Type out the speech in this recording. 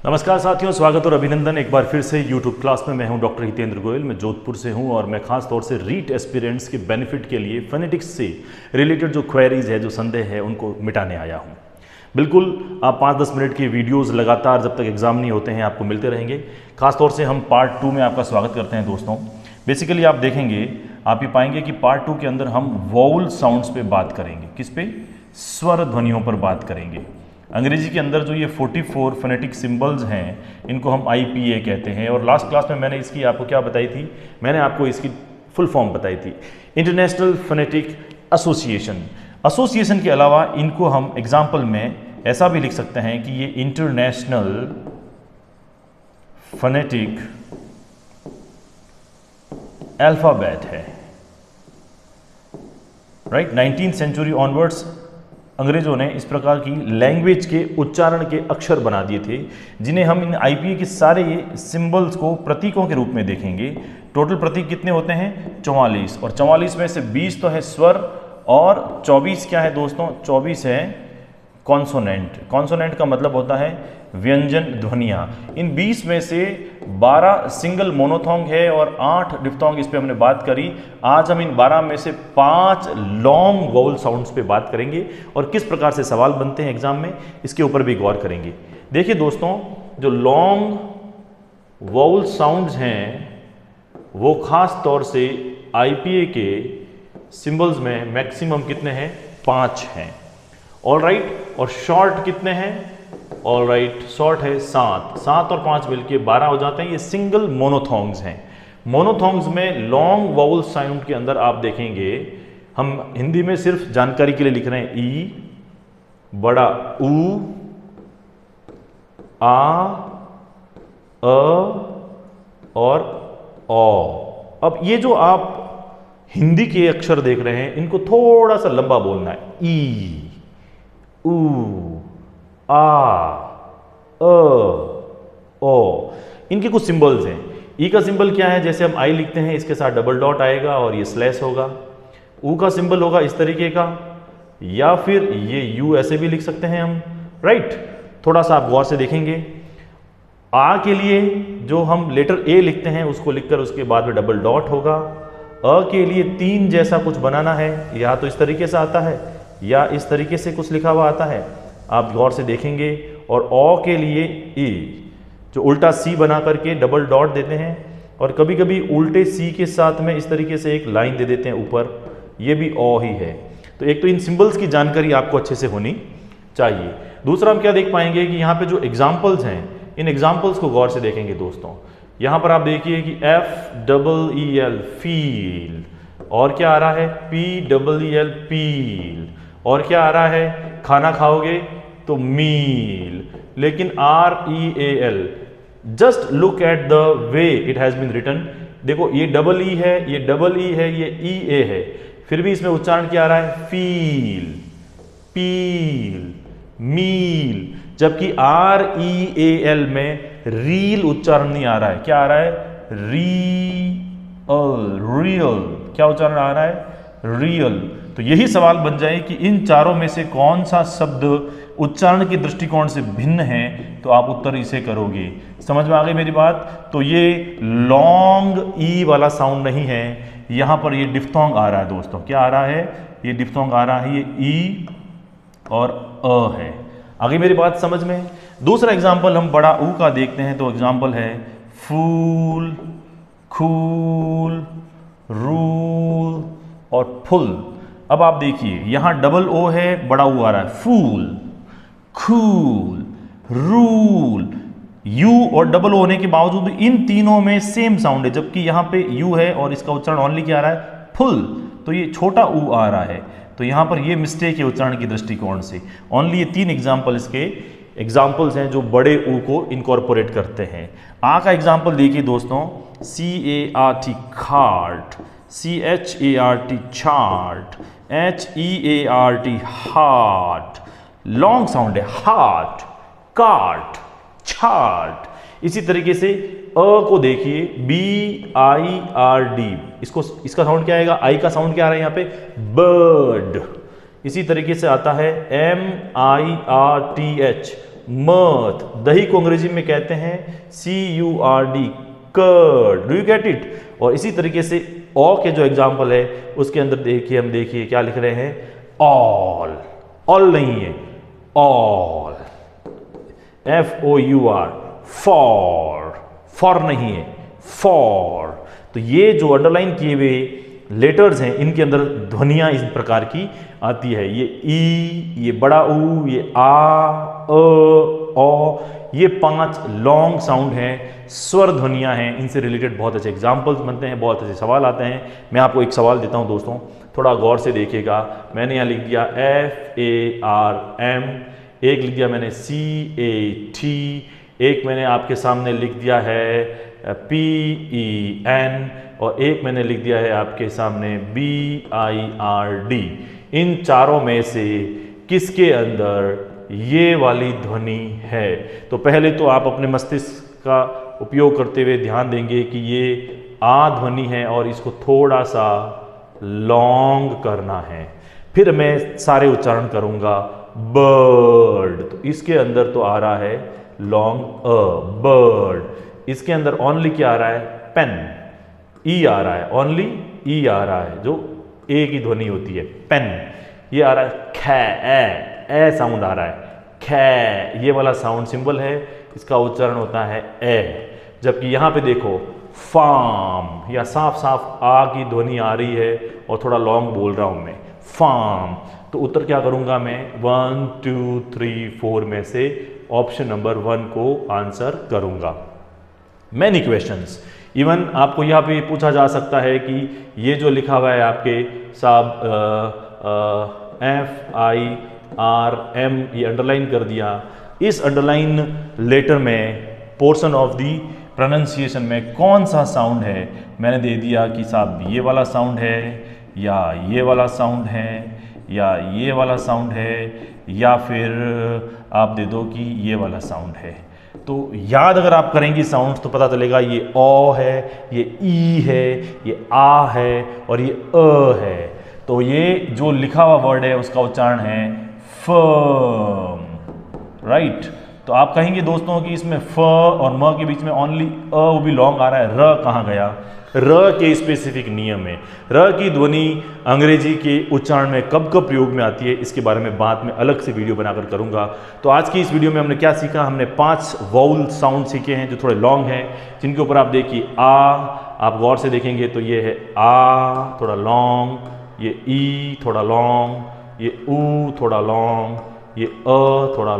नमस्कार साथियों, स्वागत और अभिनंदन एक बार फिर से YouTube क्लास में। मैं हूं डॉक्टर हितेंद्र गोयल, मैं जोधपुर से हूं और मैं खास तौर से रीट एस्पिरेंट्स के बेनिफिट के लिए फोनेटिक्स से रिलेटेड जो क्वेरीज है, जो संदेह है, उनको मिटाने आया हूं। बिल्कुल आप 5-10 मिनट की वीडियोस लगातार जब तक एग्जाम नहीं होते हैं आपको मिलते रहेंगे। खासतौर से हम पार्ट 2 में आपका स्वागत करते हैं दोस्तों। बेसिकली आप देखेंगे, आप ये पाएंगे कि पार्ट 2 के अंदर हम वोवल साउंड्स पे बात करेंगे। किस पे? स्वर ध्वनियों पर बात करेंगे। अंग्रेजी के अंदर जो ये 44 फोनेटिक सिंबल्स हैं, इनको हम IPA कहते हैं। और लास्ट क्लास में मैंने इसकी आपको क्या बताई थी? मैंने आपको इसकी फुल फॉर्म बताई थी, इंटरनेशनल फोनेटिक एसोसिएशन। एसोसिएशन के अलावा इनको हम एग्जाम्पल में ऐसा भी लिख सकते हैं कि ये इंटरनेशनल फोनेटिक अल्फाबेट है। राइट, 19th सेंचुरी ऑनवर्ड्स अंग्रेजों ने इस प्रकार की लैंग्वेज के उच्चारण के अक्षर बना दिए थे, जिन्हें हम इन IPA के सारे सिंबल्स को प्रतीकों के रूप में देखेंगे। टोटल प्रतीक कितने होते हैं? 44। और 44 में से 20 तो है स्वर और 24 क्या है दोस्तों? 24 है कॉन्सोनेंट। कॉन्सोनेंट का मतलब होता है व्यंजन ध्वनियाँ। इन 20 में से 12 सिंगल मोनोथोंग है और 8 डिफ्थोंग। इस पे हमने बात करी। आज हम इन 12 में से 5 लॉन्ग वोवल साउंड्स पे बात करेंगे और किस प्रकार से सवाल बनते हैं एग्जाम में, इसके ऊपर भी गौर करेंगे। देखिए दोस्तों, जो लॉन्ग वोवल साउंड्स हैं वो खास तौर से IPA के सिंबल्स में मैक्सिमम कितने हैं? 5 हैं। All right. और शॉर्ट कितने हैं? ऑल राइट, शॉर्ट है 7। 7 और 5 मिलके 12 हो जाते हैं। ये सिंगल मोनोथोंग्स हैं। मोनोथोंग्स में लॉन्ग वोवल साउंड के अंदर आप देखेंगे, हम हिंदी में सिर्फ जानकारी के लिए लिख रहे हैं ई, बड़ा ऊ, आ, अ और औ। अब ये जो आप हिंदी के अक्षर देख रहे हैं, इनको थोड़ा सा लंबा बोलना है। ई, ऊ, आ, अ, ओ। इनके कुछ सिंबल्स हैं। ई का सिंबल क्या है? जैसे हम आई लिखते हैं, इसके साथ डबल डॉट आएगा और ये स्लैश होगा। ऊ का सिंबल होगा इस तरीके का, या फिर ये यू ऐसे भी लिख सकते हैं हम। राइट, थोड़ा सा आप गौर से देखेंगे। आ के लिए जो हम लेटर ए लिखते हैं, उसको लिखकर उसके बाद में डबल डॉट होगा। अ के लिए 3 जैसा कुछ बनाना है, या तो इस तरीके से आता है या इस तरीके से कुछ लिखा हुआ आता है, आप गौर से देखेंगे। और ओ के लिए ई, जो उल्टा सी बना करके डबल डॉट देते हैं, और कभी कभी उल्टे सी के साथ में इस तरीके से एक लाइन दे देते हैं ऊपर, ये भी ओ ही है। तो एक तो इन सिंबल्स की जानकारी आपको अच्छे से होनी चाहिए। दूसरा हम क्या देख पाएंगे कि यहाँ पे जो एग्जाम्पल्स हैं, इन एग्जाम्पल्स को गौर से देखेंगे दोस्तों। यहाँ पर आप देखिए कि FEEL फील, और क्या आ रहा है? PEEL पील, और क्या आ रहा है? खाना खाओगे तो मील। लेकिन REAL, just look at the way it has been written. देखो, ये डबल ई है, ये डबल ई है, ये EA है, फिर भी इसमें उच्चारण क्या आ रहा है? फील, पील, मील। जबकि REAL में रील उच्चारण नहीं आ रहा है। क्या आ रहा है? रियल। क्या उच्चारण आ रहा है? रियल। तो यही सवाल बन जाए कि इन चारों में से कौन सा शब्द उच्चारण के दृष्टिकोण से भिन्न है, तो आप उत्तर इसे करोगे। समझ में आ गई मेरी बात? तो ये लॉन्ग ई वाला साउंड नहीं है, यहां पर ये डिफ्थोंग आ रहा है दोस्तों। क्या आ रहा है? ये डिफ्थोंग आ रहा है, ये ई और अ है। आगे मेरी बात समझ में? दूसरा एग्जाम्पल हम बड़ा ऊ का देखते हैं, तो एग्जाम्पल है फूल, खूल, रूल और फुल। अब आप देखिए, यहां डबल ओ है, बड़ा ऊ आ रहा है। फूल, खूल, रूल। यू और डबल ओ होने के बावजूद इन तीनों में सेम साउंड है, जबकि यहां पे यू है और इसका उच्चारण ओनली क्या आ रहा है? फुल। तो ये छोटा ऊ आ रहा है। तो यहां पर ये मिस्टेक है उच्चारण की दृष्टिकोण से। ओनली ये 3 एग्जाम्पल इसके एग्जाम्पल्स हैं जो बड़े ऊ को इनकॉर्पोरेट करते हैं। आ का एग्जाम्पल देखिए दोस्तों, CART खार्ट, CHART chart, HEART heart. Long sound है, हार्ट, कार्ट, चार्ट। इसी तरीके से अ को देखिए, BIRD, इसका साउंड क्या आएगा? आई का साउंड क्या आ रहा है यहाँ पे? बर्ड। इसी तरीके से आता है MIRTH, मथ। दही को अंग्रेजी में कहते हैं CURD, curd. Do you get it? और इसी तरीके से ऑ के जो एग्जाम्पल है उसके अंदर देखिए, हम देखिए क्या लिख रहे हैं, ऑल। ऑल नहीं है, ऑल। FOUR, for. फॉर नहीं है, फॉर। तो ये जो अंडरलाइन किए हुए लेटर्स हैं इनके अंदर ध्वनियां इस प्रकार की आती है। ये ई, ये बड़ा ऊ, ये आ, ओ, ये 5 लॉन्ग साउंड हैं, स्वर ध्वनियां हैं। इनसे रिलेटेड बहुत अच्छे एग्जाम्पल्स बनते हैं, बहुत अच्छे सवाल आते हैं। मैं आपको एक सवाल देता हूं दोस्तों, थोड़ा गौर से देखिएगा। मैंने यहाँ लिख दिया FARM, एक लिख दिया मैंने CAT, एक मैंने आपके सामने लिख दिया है PEN, और एक मैंने लिख दिया है आपके सामने BIRD। इन चारों में से किसके अंदर ये वाली ध्वनि है? तो पहले तो आप अपने मस्तिष्क का उपयोग करते हुए ध्यान देंगे कि ये आ ध्वनि है और इसको थोड़ा सा लॉन्ग करना है। फिर मैं सारे उच्चारण करूंगा। बर्ड, तो इसके अंदर तो आ रहा है लॉन्ग बर्ड। इसके अंदर ओनली क्या आ रहा है? पेन। ई आ रहा है, ओनली ई आ रहा है, जो ए की ध्वनि होती है, पेन। ये आ रहा है खे, ए साउंड आ रहा है, खे। ये वाला साउंड सिंबल है, इसका उच्चारण होता है ए। जबकि यहाँ पे देखो फार्म, या साफ साफ आ की ध्वनि आ रही है और थोड़ा लॉन्ग बोल रहा हूँ मैं, फार्म। तो उत्तर क्या करूँगा मैं? 1 2 3 4 में से ऑप्शन नंबर 1 को आंसर करूँगा। मैनी क्वेश्चंस, इवन आपको यहाँ पे पूछा जा सकता है कि ये जो लिखा हुआ है आपके साहब FIRM, ये अंडरलाइन कर दिया। इस अंडरलाइन लेटर में पोर्शन ऑफ दी प्रोनाउंसिएशन में कौन सा साउंड है? मैंने दे दिया कि साहब ये वाला साउंड है, या ये वाला साउंड है, या ये वाला साउंड है, या फिर आप दे दो कि ये वाला साउंड है। तो याद अगर आप करेंगे साउंड तो पता चलेगा ये ओ है, ये ई है, ये आ है और ये अ है। तो ये जो लिखा हुआ वर्ड है उसका उच्चारण है फर्म, राइट। तो आप कहेंगे दोस्तों कि इसमें फ और म के बीच में ओनली अ, वो भी लॉन्ग आ रहा है, र कहाँ गया? र के स्पेसिफिक नियम है। र की ध्वनि अंग्रेजी के उच्चारण में कब कब प्रयोग में आती है, इसके बारे में बाद में अलग से वीडियो बनाकर करूंगा। तो आज की इस वीडियो में हमने क्या सीखा? हमने 5 वाउल साउंड सीखे हैं जो थोड़े लॉन्ग हैं, जिनके ऊपर आप देखिए आ, आप गौर से देखेंगे तो ये है आ थोड़ा लॉन्ग, ये ई थोड़ा लॉन्ग, ये ऊ थोड़ा लॉन्ग, ये अ थोड़ा